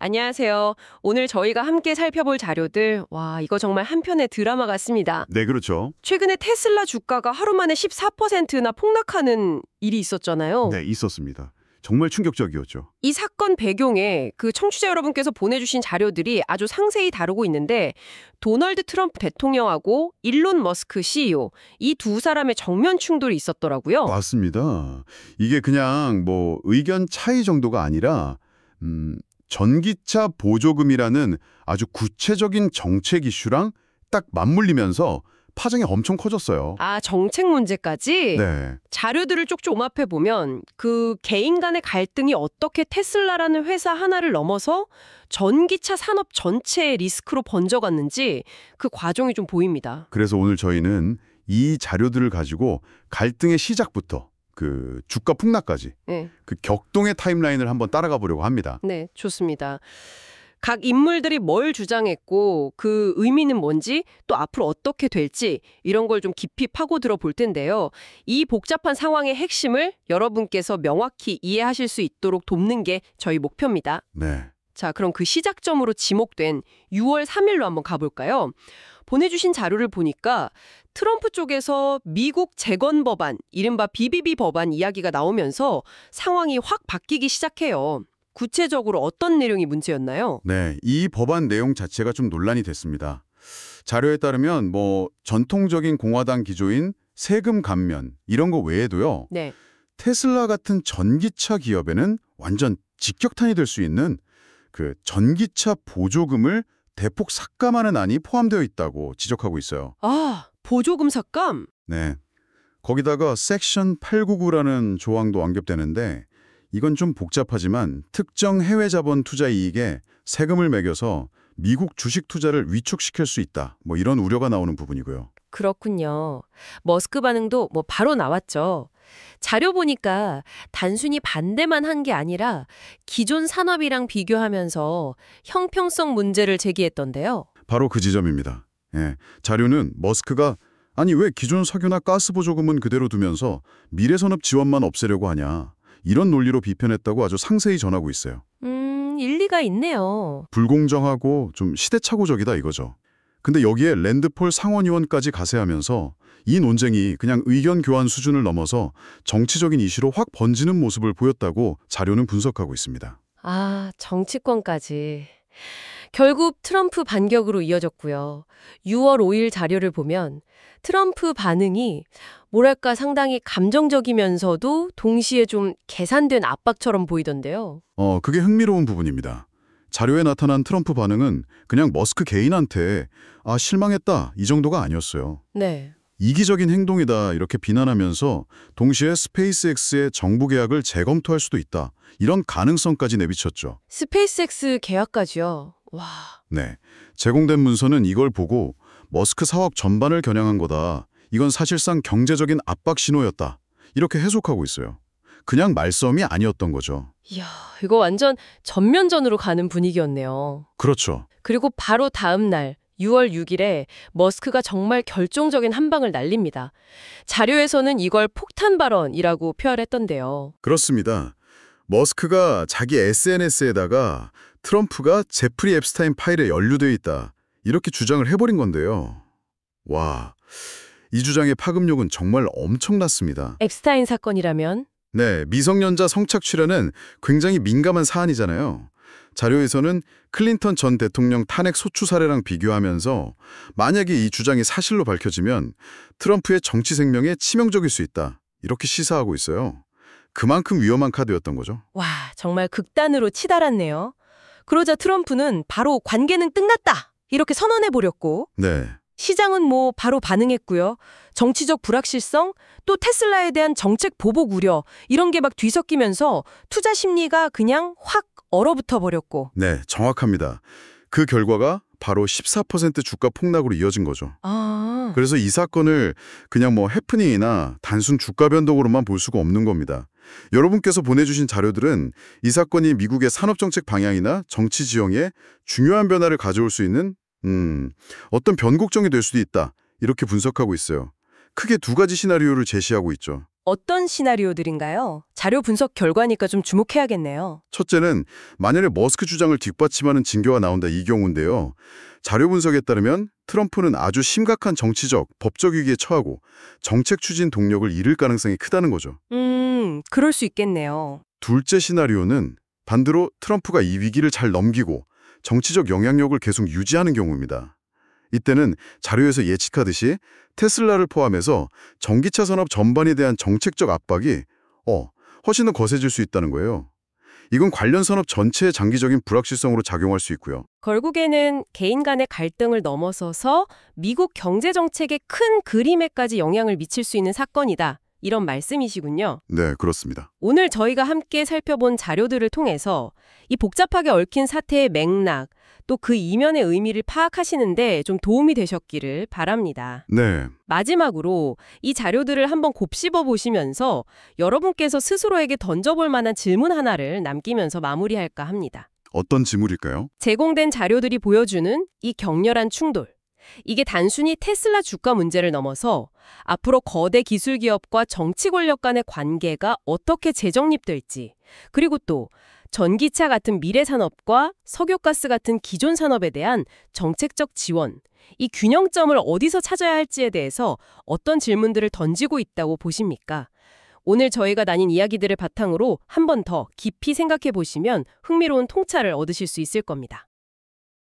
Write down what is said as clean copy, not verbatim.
안녕하세요. 오늘 저희가 함께 살펴볼 자료들, 이거 정말 한편의 드라마 같습니다. 네, 그렇죠. 최근에 테슬라 주가가 하루 만에 14%나 폭락하는 일이 있었잖아요. 네, 있었습니다. 정말 충격적이었죠. 이 사건 배경에 그 청취자 여러분께서 보내주신 자료들이 아주 상세히 다루고 있는데 도널드 트럼프 대통령하고 일론 머스크 CEO 이 두 사람의 정면 충돌이 있었더라고요. 맞습니다. 이게 그냥 의견 차이 정도가 아니라 전기차 보조금이라는 아주 구체적인 정책 이슈랑 딱 맞물리면서 파장이 엄청 커졌어요. 정책 문제까지? 네. 자료들을 쪽쪽 종합해 보면 그 개인 간의 갈등이 어떻게 테슬라라는 회사 하나를 넘어서 전기차 산업 전체의 리스크로 번져갔는지 그 과정이 좀 보입니다. 그래서 오늘 저희는 이 자료들을 가지고 갈등의 시작부터 그 주가 폭락까지 네. 그 격동의 타임라인을 한번 따라가 보려고 합니다. 네, 좋습니다. 각 인물들이 뭘 주장했고 그 의미는 뭔지 또 앞으로 어떻게 될지 이런 걸 좀 깊이 파고들어 볼 텐데요. 이 복잡한 상황의 핵심을 여러분께서 명확히 이해하실 수 있도록 돕는 게 저희 목표입니다. 네. 자, 그럼 그 시작점으로 지목된 6월 3일로 한번 가볼까요? 보내주신 자료를 보니까 트럼프 쪽에서 미국 재건 법안, 이른바 BBB 법안 이야기가 나오면서 상황이 확 바뀌기 시작해요. 구체적으로 어떤 내용이 문제였나요? 네, 이 법안 내용 자체가 좀 논란이 됐습니다. 자료에 따르면 전통적인 공화당 기조인 세금 감면 이런 거 외에도요. 네. 테슬라 같은 전기차 기업에는 완전 직격탄이 될 수 있는 그 전기차 보조금을 대폭 삭감하는 안이 포함되어 있다고 지적하고 있어요. 보조금 삭감? 네. 거기다가 섹션 899라는 조항도 언급되는데 이건 좀 복잡하지만 특정 해외 자본 투자 이익에 세금을 매겨서 미국 주식 투자를 위축시킬 수 있다. 이런 우려가 나오는 부분이고요. 그렇군요. 머스크 반응도 바로 나왔죠. 자료 보니까 단순히 반대만 한 게 아니라 기존 산업이랑 비교하면서 형평성 문제를 제기했던데요. 바로 그 지점입니다. 예, 자료는 머스크가 아니 왜 기존 석유나 가스 보조금은 그대로 두면서 미래 산업 지원만 없애려고 하냐. 이런 논리로 비판했다고 아주 상세히 전하고 있어요. 일리가 있네요. 불공정하고 좀 시대착오적이다 이거죠. 근데 여기에 랜드폴 상원의원까지 가세하면서 이 논쟁이 그냥 의견 교환 수준을 넘어서 정치적인 이슈로 확 번지는 모습을 보였다고 자료는 분석하고 있습니다. 정치권까지. 결국 트럼프 반격으로 이어졌고요. 6월 5일 자료를 보면 트럼프 반응이 상당히 감정적이면서도 동시에 좀 계산된 압박처럼 보이던데요. 그게 흥미로운 부분입니다. 자료에 나타난 트럼프 반응은 그냥 머스크 개인한테 실망했다 이 정도가 아니었어요. 네. 이기적인 행동이다 이렇게 비난하면서 동시에 스페이스X의 정부 계약을 재검토할 수도 있다. 이런 가능성까지 내비쳤죠. 스페이스X 계약까지요? 와. 네, 제공된 문서는 이걸 보고 머스크 사업 전반을 겨냥한 거다. 이건 사실상 경제적인 압박 신호였다. 이렇게 해석하고 있어요. 그냥 말싸움이 아니었던 거죠. 이야, 이거 완전 전면전으로 가는 분위기였네요. 그렇죠. 그리고 바로 다음 날 6월 6일에 머스크가 정말 결정적인 한 방을 날립니다. 자료에서는 이걸 폭탄 발언이라고 표현했던데요. 그렇습니다. 머스크가 자기 SNS에다가 트럼프가 제프리 앱스타인 파일에 연루되어 있다. 이렇게 주장을 해버린 건데요. 와, 이 주장의 파급력은 정말 엄청났습니다. 앱스타인 사건이라면? 네, 미성년자 성착취라는 굉장히 민감한 사안이잖아요. 자료에서는 클린턴 전 대통령 탄핵 소추 사례랑 비교하면서 만약에 이 주장이 사실로 밝혀지면 트럼프의 정치 생명에 치명적일 수 있다. 이렇게 시사하고 있어요. 그만큼 위험한 카드였던 거죠. 와, 정말 극단으로 치달았네요. 그러자 트럼프는 바로 관계는 끝났다. 이렇게 선언해버렸고 네. 시장은 바로 반응했고요. 정치적 불확실성, 또 테슬라에 대한 정책 보복 우려 이런 게 막 뒤섞이면서 투자 심리가 그냥 확 얼어붙어 버렸고. 네, 정확합니다. 그 결과가 바로 14% 주가 폭락으로 이어진 거죠. 그래서 이 사건을 그냥 해프닝이나 단순 주가 변동으로만 볼 수가 없는 겁니다. 여러분께서 보내주신 자료들은 이 사건이 미국의 산업정책 방향이나 정치 지형에 중요한 변화를 가져올 수 있는 어떤 변곡점이 될 수도 있다. 이렇게 분석하고 있어요. 크게 두 가지 시나리오를 제시하고 있죠. 어떤 시나리오들인가요? 자료 분석 결과니까 좀 주목해야겠네요. 첫째는 만약에 머스크 주장을 뒷받침하는 징계가 나온다 이 경우인데요. 자료 분석에 따르면 트럼프는 아주 심각한 정치적, 법적 위기에 처하고 정책 추진 동력을 잃을 가능성이 크다는 거죠. 그럴 수 있겠네요. 둘째 시나리오는 반대로 트럼프가 이 위기를 잘 넘기고 정치적 영향력을 계속 유지하는 경우입니다. 이때는 자료에서 예측하듯이 테슬라를 포함해서 전기차 산업 전반에 대한 정책적 압박이 훨씬 더 거세질 수 있다는 거예요. 이건 관련 산업 전체의 장기적인 불확실성으로 작용할 수 있고요. 결국에는 개인 간의 갈등을 넘어서서 미국 경제 정책의 큰 그림에까지 영향을 미칠 수 있는 사건이다. 이런 말씀이시군요. 네, 그렇습니다. 오늘 저희가 함께 살펴본 자료들을 통해서 이 복잡하게 얽힌 사태의 맥락, 또 그 이면의 의미를 파악하시는데 좀 도움이 되셨기를 바랍니다. 네, 마지막으로 이 자료들을 한번 곱씹어 보시면서 여러분께서 스스로에게 던져볼 만한 질문 하나를 남기면서 마무리할까 합니다. 어떤 지물일까요? 제공된 자료들이 보여주는 이 격렬한 충돌. 이게 단순히 테슬라 주가 문제를 넘어서 앞으로 거대 기술 기업과 정치 권력 간의 관계가 어떻게 재정립될지, 그리고 또 전기차 같은 미래 산업과 석유가스 같은 기존 산업에 대한 정책적 지원, 이 균형점을 어디서 찾아야 할지에 대해서 어떤 질문들을 던지고 있다고 보십니까? 오늘 저희가 나뉜 이야기들을 바탕으로 한 번 더 깊이 생각해 보시면 흥미로운 통찰을 얻으실 수 있을 겁니다.